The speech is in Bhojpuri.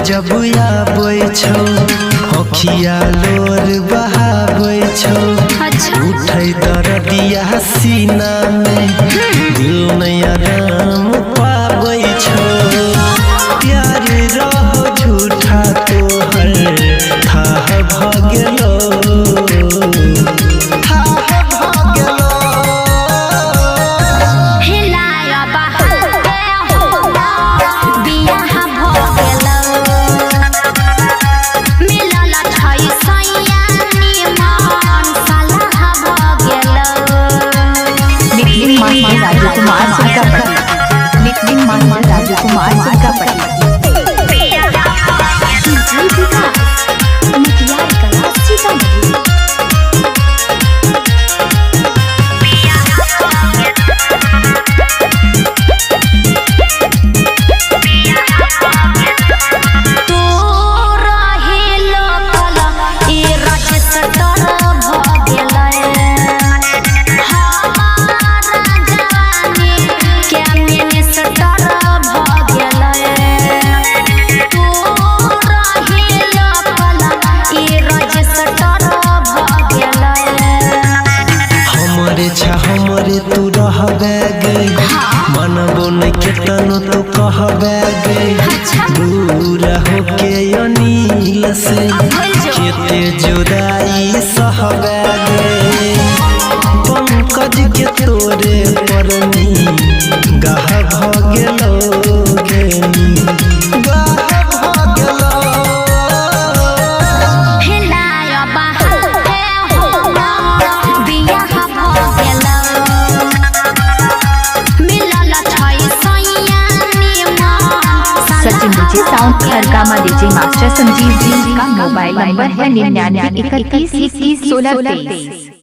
जब आबै छौ अखिया लोर बहाबै छौ उठै दर्दिया सीना में दिल नहीं आराम पाबै छौ प्यार रहो झूठा तोहर थाह भ गेलो राजकुमार सुरकापटी हमरे तू रहबे गे मनबो नहीं केतनो तो कहबे गे दूर होके अनिल से केते जुदाई सहबे गे पंकज के तोरे परनी गाह भ गेलो गे सचिन डीजे साउंड खरकामा डीजे मास्टर संजीव जी का मोबाइल नंबर है 99 31 21 16 23।